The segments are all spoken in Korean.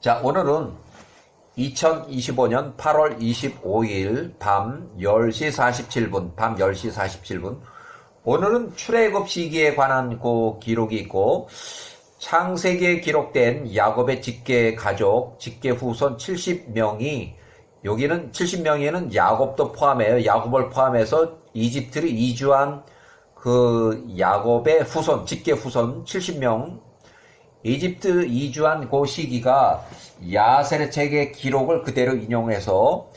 자, 오늘은 2025년 8월 25일 밤 10시 47분. 오늘은 출애굽 시기에 관한 그 기록이 있고, 창세기에 기록된 야곱의 직계 가족, 직계 후손 70명이, 여기는 70명에는 야곱도 포함해요. 야곱을 포함해서 이집트를 이주한 그 야곱의 후손, 직계 후손 70명, 이집트 이주한 그 시기가 야세르 책의 기록을 그대로 인용해서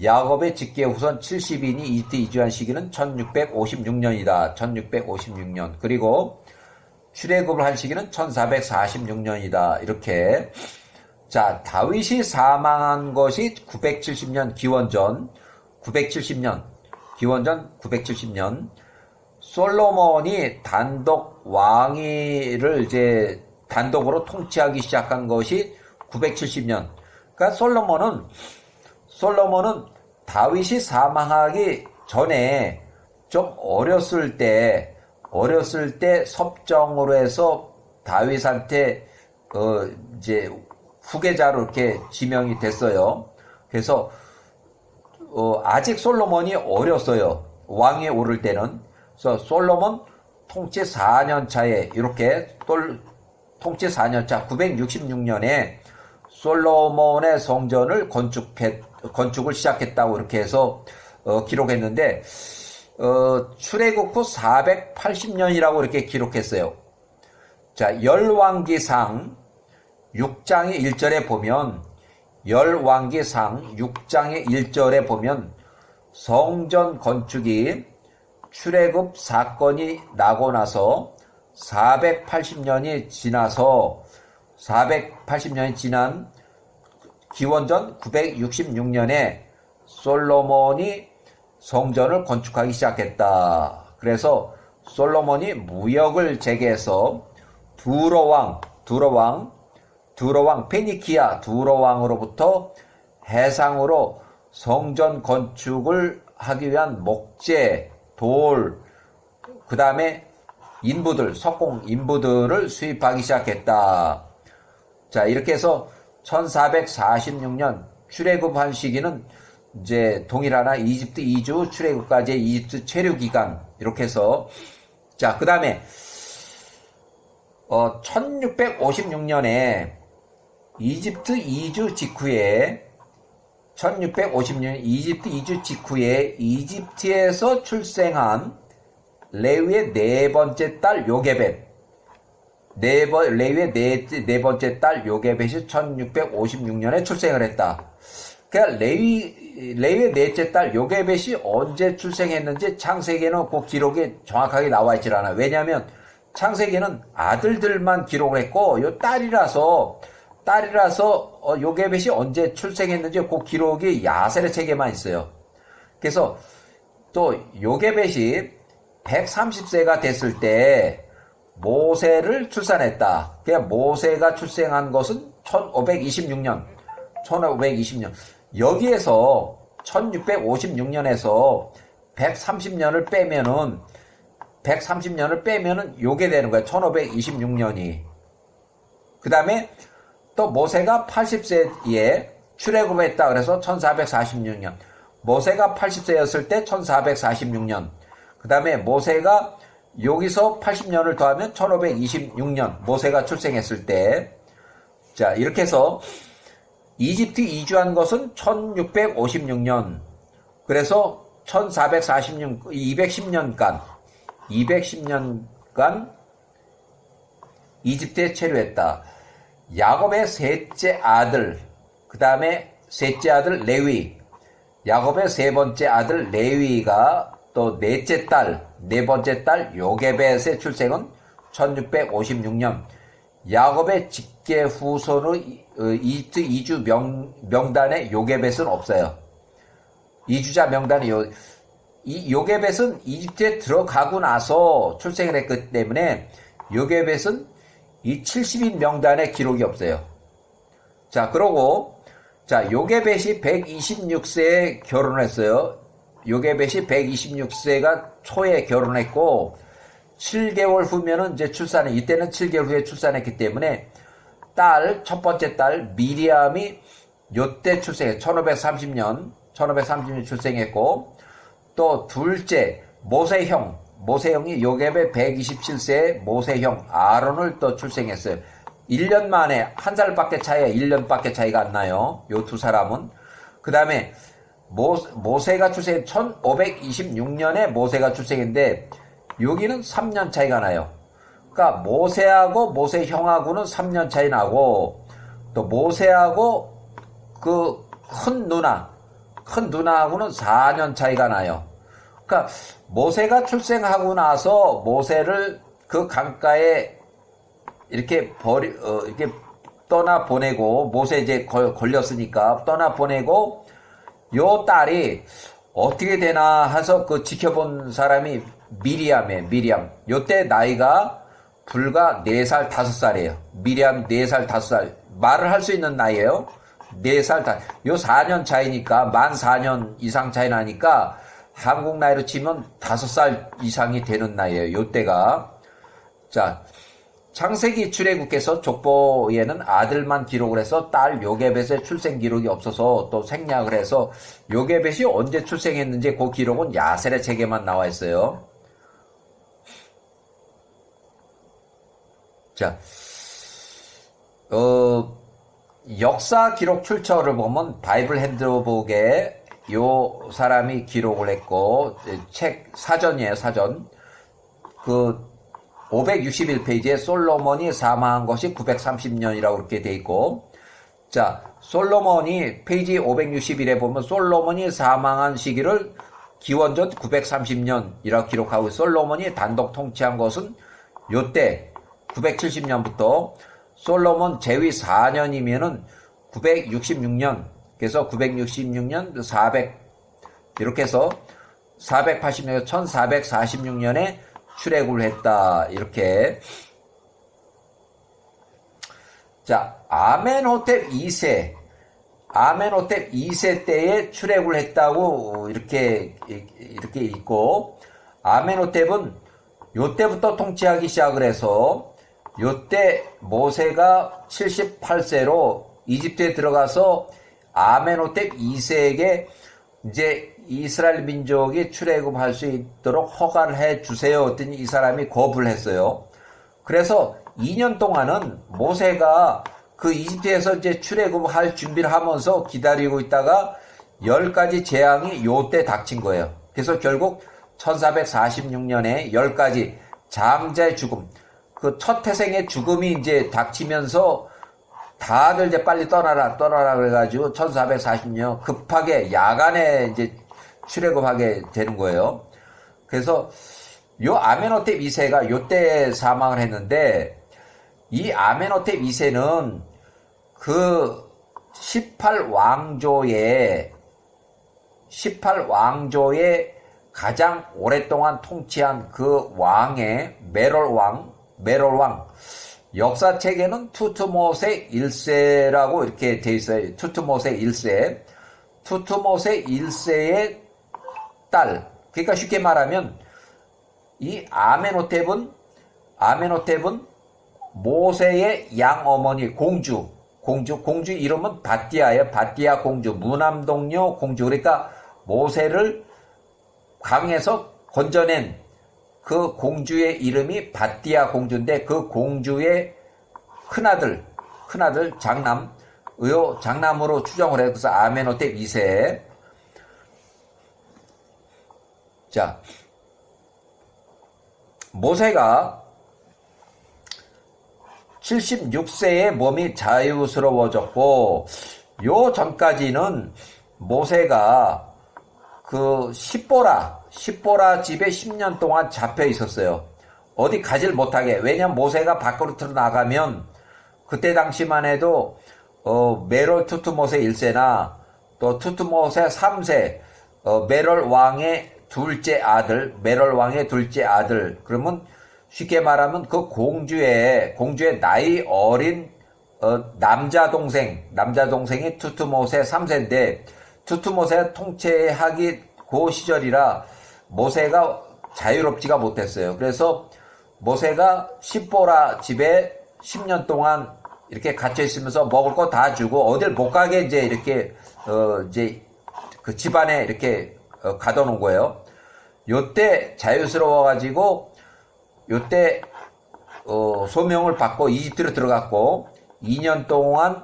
야곱의 직계 후손 70인이 이집트 이주한 시기는 1656년이다. 1656년. 그리고 출애굽을 한 시기는 1446년이다. 이렇게. 자, 다윗이 사망한 것이 970년 기원전 970년. 솔로몬이 단독 왕위를 이제 단독으로 통치하기 시작한 것이 970년. 그러니까 솔로몬은 다윗이 사망하기 전에 좀 어렸을 때 섭정으로 해서 다윗한테 이제 후계자로 이렇게 지명이 됐어요. 그래서 아직 솔로몬이 어렸어요. 왕위에 오를 때는. 그래서 솔로몬 통치 4년 차에 이렇게 통치 4년 차 966년에 솔로몬의 성전을 건축을 시작했다고 이렇게 해서 기록했는데 출애굽 후 480년이라고 이렇게 기록했어요. 자, 열왕기상 6장의 1절에 보면 성전 건축이 출애굽 사건이 나고 나서 480년이 지난 기원전 966년에 솔로몬이 성전을 건축하기 시작했다. 그래서 솔로몬이 무역을 재개해서 페니키아 두로왕으로부터 해상으로 성전 건축을 하기 위한 목재, 돌, 그 다음에 석공 인부들을 수입하기 시작했다. 자, 이렇게 해서 1446년 출애굽한 시기는 이제 동일하나 이집트 이주 출애굽까지의 이집트 체류 기간 이렇게 해서 자, 그 다음에 1656년에 이집트 이주 직후에 이집트에서 출생한 레위의 네 번째 딸 요게벳이 1656년에 출생을 했다. 그러니까 레위의 넷째 딸 요게벳이 언제 출생했는지 창세기에는 그 기록이 정확하게 나와 있질 않아요. 왜냐하면 창세기는 아들들만 기록을 했고 요 딸이라서 요게벳이 언제 출생했는지 그 기록이 야세르 책에만 있어요. 그래서 또 요게벳이 130세가 됐을 때 모세를 출산했다. 그러니까 모세가 출생한 것은 1526년. 여기에서 1656년에서 130년을 빼면은 요게 되는 거예요. 1526년이. 그 다음에 또 모세가 80세에 출애굽했다. 그래서 1446년. 모세가 80세였을 때 1446년. 그 다음에 모세가 여기서 80년을 더하면 1526년 모세가 출생했을 때. 자, 이렇게 해서 이집트 이주한 것은 1656년. 그래서 210년간 이집트에 체류했다. 야곱의 셋째 아들, 그 다음에 셋째 아들 레위, 야곱의 세 번째 아들 레위가 또 네 번째 딸 요게벳의 출생은 1656년. 야곱의 직계 후손의 이집트 이주 명단에 요게벳은 없어요. 이주자 명단에 이 요게벳은 이집트에 들어가고 나서 출생을 했기 때문에 요게벳은 이 70인 명단에 기록이 없어요. 자, 그러고 요게벳이 126세에 결혼을 했어요. 요게벳이 126세가 초에 결혼했고 7개월 후면은 이제 이때는 7개월 후에 출산했기 때문에 첫 번째 딸 미리암이 요때 출생해 1530년 출생했고, 또 둘째 모세형이 요셉의 127세의 모세형 아론을 또 출생했어요. 1년 만에, 한 살밖에 차이가 1년밖에 차이가 안 나요. 요 두 사람은. 그 다음에 모세가 1526년에 모세가 출생했는데, 여기는 3년 차이가 나요. 그러니까 모세하고 모세형하고는 3년 차이 나고, 또 모세하고 그 큰 누나하고는 4년 차이가 나요. 그러니까 모세가 출생하고 나서 모세를 그 강가에 이렇게 이렇게 떠나 보내고, 모세 이제 걸렸으니까 떠나 보내고, 요 딸이 어떻게 되나 해서 그 지켜본 사람이 미리암. 요때 나이가 불과 4살, 5살이에요. 미리암 4살, 5살. 말을 할 수 있는 나이에요. 4살, 요 4년 차이니까, 만 4년 이상 차이 나니까, 한국 나이로 치면 5살 이상이 되는 나이에요. 요때가. 자, 창세기 출애굽께서 족보에는 아들만 기록을 해서 딸 요게벳의 출생 기록이 없어서 또 생략을 해서 요게벳이 언제 출생했는지 그 기록은 야셀의 책에만 나와 있어요. 자, 역사 기록 출처를 보면 바이블 핸드북에 요 사람이 기록을 했고, 책 사전이에요, 사전. 그 561페이지에 솔로몬이 사망한 것이 930년이라고 이렇게 돼 있고, 자, 솔로몬이 페이지 561에 보면 솔로몬이 사망한 시기를 기원전 930년이라고 기록하고, 솔로몬이 단독 통치한 것은 요때 970년부터 솔로몬 재위 4년이면은 966년, 그래서 966년 400, 이렇게 해서 480년, 1446년에 출애굽을 했다. 이렇게. 자, 아멘호텝 2세 때에 출애굽을 했다고 이렇게 있고, 아멘호텝은 요때부터 통치하기 시작을 해서, 요때 모세가 78세로 이집트에 들어가서 아멘호텝 2세에게 이제 이스라엘 민족이 출애굽할 수 있도록 허가를 해 주세요 했더니 이 사람이 거부를 했어요. 그래서 2년 동안은 모세가 그 이집트에서 이제 출애굽할 준비를 하면서 기다리고 있다가 10가지 재앙이 요때 닥친 거예요. 그래서 결국 1446년에 10가지 장자의 죽음, 그 첫 태생의 죽음이 이제 닥치면서 다들 이제 빨리 떠나라 그래가지고 1440년 급하게 야간에 이제 출애굽하게 되는 거예요. 그래서 요 아멘호텝 2세가 요때 사망을 했는데, 이 아멘호텝 2세는 그 18왕조의 가장 오랫동안 통치한 그 왕의 메롤왕, 역사책에는 투트모세 1세라고 이렇게 돼 있어요. 투트모세 1세의 딸. 그러니까 쉽게 말하면 이 아멘호텝은 모세의 양어머니 공주 이름은 바띠아예요. 바띠아 공주, 무남동녀 공주. 그러니까 모세를 강에서 건져낸 그 공주의 이름이 바띠아 공주인데, 그 공주의 큰아들 장남으로 추정을 해서 그래서 아멘호텝 2세. 자, 모세가 76세에 몸이 자유스러워졌고, 요 전까지는 모세가 그 십보라 집에 10년 동안 잡혀 있었어요. 어디 가질 못하게. 왜냐면 모세가 밖으로 나가면 그때 당시만 해도 메롤 투트모세 1세나 또 투트모세 3세 메롤 왕의 둘째 아들, 그러면 쉽게 말하면 그 공주의 나이 어린 남자 동생이 투트모세 3세인데, 투트모세가 통치하기 그 시절이라 모세가 자유롭지가 못했어요. 그래서 모세가 십보라 집에 10년 동안 이렇게 갇혀 있으면서 먹을 거 다 주고 어딜 못 가게 이제 이렇게 이제 그 집안에 이렇게 가둬놓은 거예요. 요때 자유스러워 가지고 요때 소명을 받고 이집트로 들어갔고 2년 동안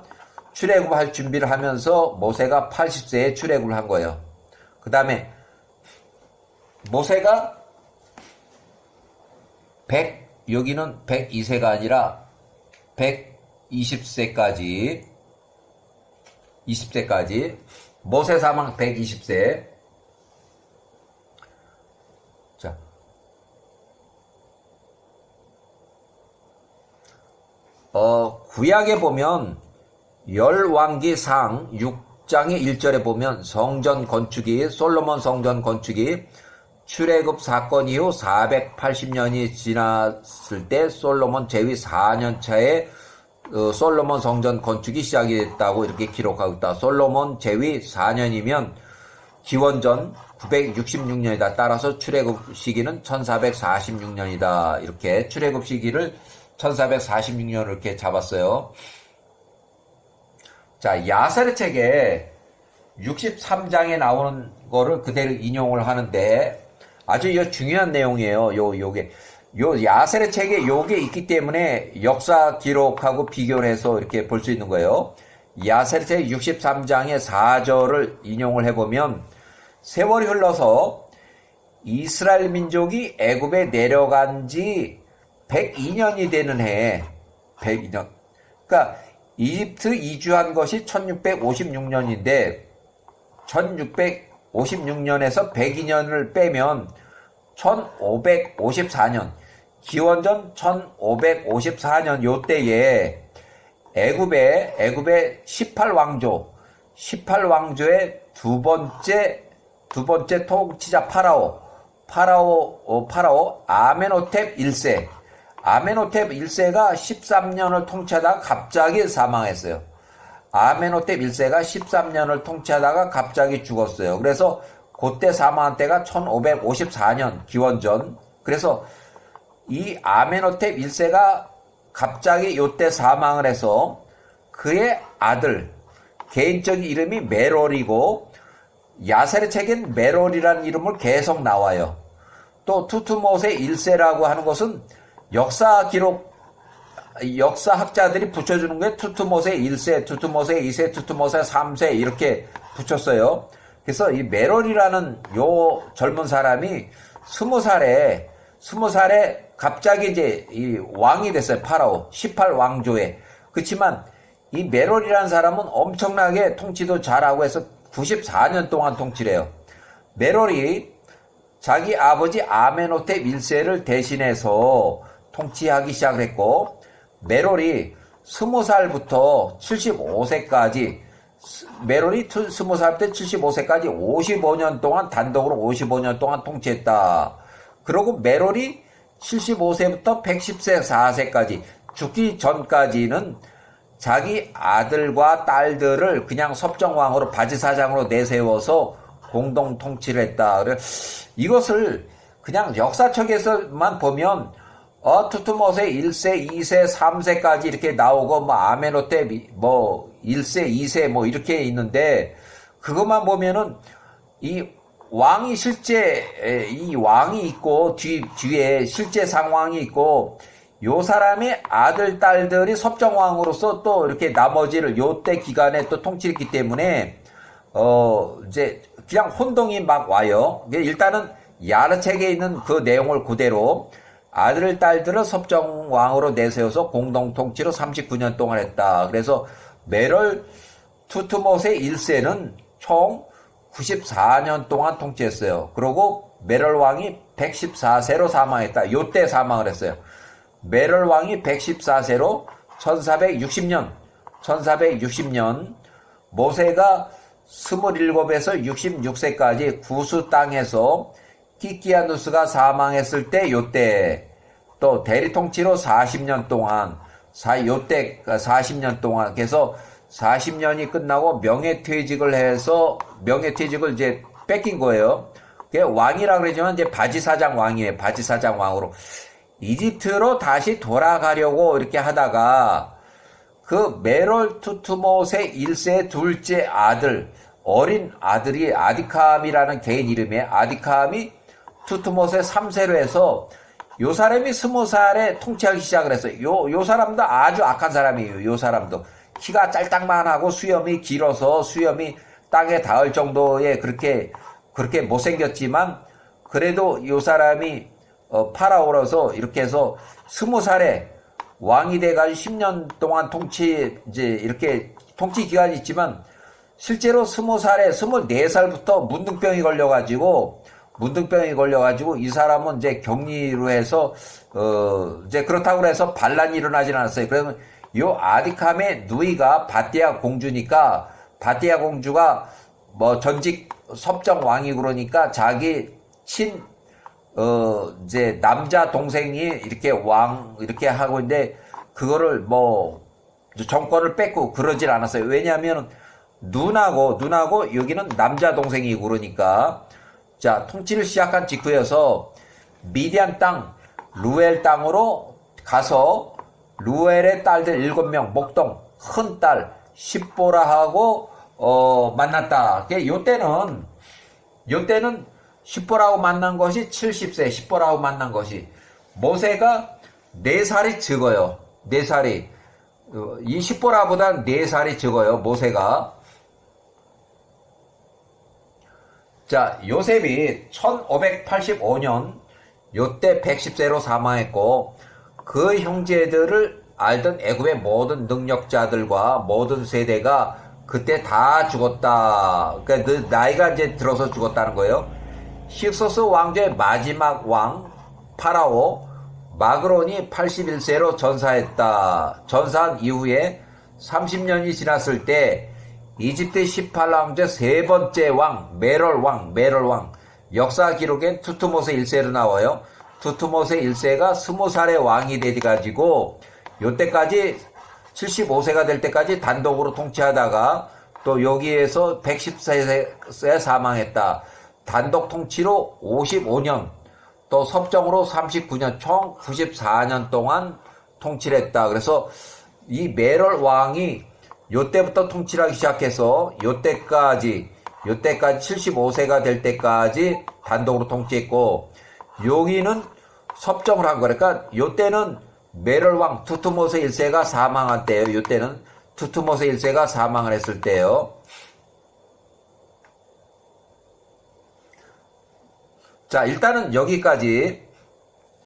출애굽할 준비를 하면서 모세가 80세에 출애굽을 한 거예요. 그 다음에 모세가 여기는 102세가 아니라 120세까지 모세 사망 120세. 자, 구약에 보면 열왕기상 6장의 1절에 보면 성전 건축이 솔로몬 성전 건축이 출애굽 사건 이후 480년이 지났을 때 솔로몬 재위 4년 차에 솔로몬 성전 건축이 시작이 됐다고 이렇게 기록하고 있다. 솔로몬 재위 4년이면 기원전 966년이다. 따라서 출애굽 시기는 1446년이다. 이렇게 출애굽 시기를 1446년으로 이렇게 잡았어요. 자, 야세르 책에 63장에 나오는 거를 그대로 인용을 하는데 아주 중요한 내용이에요. 요 야세르 책에 요게 있기 때문에 역사 기록하고 비교를 해서 이렇게 볼 수 있는 거예요. 야세르 책 63장의 4절을 인용을 해보면 세월이 흘러서 이스라엘 민족이 애굽에 내려간 지 102년이 되는 해에 102년. 그러니까 이집트 이주한 것이 1656년인데 1656년에서 102년을 빼면 1554년 기원전 1554년 요때에 애굽의 18왕조의 두 번째 통치자 파라오 아멘호텝 1세. 아멘호텝 1세가 13년을 통치하다가 갑자기 사망했어요. 아멘호텝 1세가 13년을 통치하다가 갑자기 죽었어요. 그래서 그때 사망한 때가 1554년 기원전. 그래서 이 아멘호텝 1세가 갑자기 요때 사망을 해서 그의 아들, 개인적인 이름이 메롤이고 야세르 책엔 메롤이라는 이름을 계속 나와요. 또 투트모세 1세라고 하는 것은 역사학자들이 붙여주는 게 투트모세 1세, 투트모세 2세, 투트모세 3세 이렇게 붙였어요. 그래서 이 메롤이라는 요 젊은 사람이 20살에 갑자기 이제 이 왕이 됐어요. 파라오 18왕조에. 그렇지만 이 메롤이라는 사람은 엄청나게 통치도 잘하고 해서 94년 동안 통치를 해요. 메롤이 자기 아버지 아멘호텝 1세를 대신해서 통치하기 시작을 했고 메롤이 20살부터 75세까지 메롤이 20살부터 75세까지 55년 동안 단독으로 55년 동안 통치했다. 그리고 메롤이 75세부터 110세 4세까지 죽기 전까지는 자기 아들과 딸들을 그냥 섭정왕으로 바지사장으로 내세워서 공동 통치를 했다. 이것을 그냥 역사책에서만 보면 투트모세 1세, 2세, 3세까지 이렇게 나오고 아멘호텝 1세, 2세 이렇게 있는데 그것만 보면은 이 왕이 실제 이 왕이 있고 뒤에 실제 상황이 있고 요 사람의 아들 딸들이 섭정왕으로서 또 이렇게 나머지를 요때 기간에 또 통치했기 때문에 이제 그냥 혼동이 막 와요. 일단은 야르책에 있는 그 내용을 그대로 아들 딸들을 섭정왕으로 내세워서 공동 통치로 39년 동안 했다. 그래서 메롤 투트모세 1세는 총 94년 동안 통치했어요. 그리고 메롤 왕이 114세로 사망했다. 요때 사망을 했어요. 메롤 왕이 114세로 1460년 모세가 27에서 66세까지 구스 땅에서 키키아누스가 사망했을 때 요때 또 대리 통치로 40년 동안 요때 40년 동안 그래서 40년이 끝나고 명예퇴직을 해서 명예퇴직을 이제 뺏긴 거예요. 그게 왕이라 그러지만 이제 바지사장 왕이에요. 바지사장 왕으로 이집트로 다시 돌아가려고 이렇게 하다가 그 메롤 투트모세 1세 둘째 아들, 어린 아들이 아디캄이라는 개인 이름에 아디캄이 투트모세 3세로 해서 요 사람이 20살에 통치하기 시작을 했어요. 요 사람도 아주 악한 사람이에요. 요 사람도. 키가 짤딱만하고 수염이 길어서 수염이 땅에 닿을 정도의 그렇게 못생겼지만 그래도 요 사람이 파라오로서 이렇게 해서 20살에 왕이 돼가지고 10년 동안 이제 이렇게 통치 기간이 있지만 실제로 20살에 24살부터 문둥병이 걸려가지고 이 사람은 이제 격리로 해서 이제 그렇다고 해서 반란이 일어나진 않았어요. 그래서 요 아디캄의 누이가 바띠아 공주니까 바띠아 공주가 뭐 전직 섭정 왕이 그러니까 자기 이제 남자 동생이 이렇게 이렇게 하고 있는데 그거를 뭐 정권을 뺏고 그러질 않았어요. 왜냐하면 누나고 여기는 남자 동생이고 그러니까 자, 통치를 시작한 직후여서 미디안 땅 루엘 땅으로 가서 루엘의 딸들 7명 목동 큰 딸 십보라하고 만났다. 요때는 십보라하고 만난 것이 70세 십보라하고 만난 것이 모세가 4살이 적어요. 4살이 이 십보라보다 4살이 적어요. 모세가. 자, 요셉이 1585년 요때 110세로 사망했고 그 형제들을 알던 애굽의 모든 능력자들과 모든 세대가 그때 다 죽었다. 그러니까 나이가 이제 들어서 죽었다는 거예요. 힉소스 왕조의 마지막 왕 파라오 마그론이 81세로 전사했다. 전사한 이후에 30년이 지났을 때 이집트 18왕조 세 번째 왕 메롤 왕 역사 기록엔 투트모세 1세로 나와요. 투트모세 1세가 20살의 왕이 돼가지고 요때까지 75세가 될 때까지 단독으로 통치하다가 또 여기에서 110세에 사망했다. 단독 통치로 55년 또 섭정으로 39년 총 94년 동안 통치를 했다. 그래서 이 메롤 왕이 요때부터 통치를 하기 시작해서 요때까지 75세가 될 때까지 단독으로 통치했고 여기는 섭정을 한 거니까 요때는 메롤 왕 투트모세 1세가 사망한 때예요. 요때는 투트모세 1세가 사망을 했을 때예요. 자, 일단은 여기까지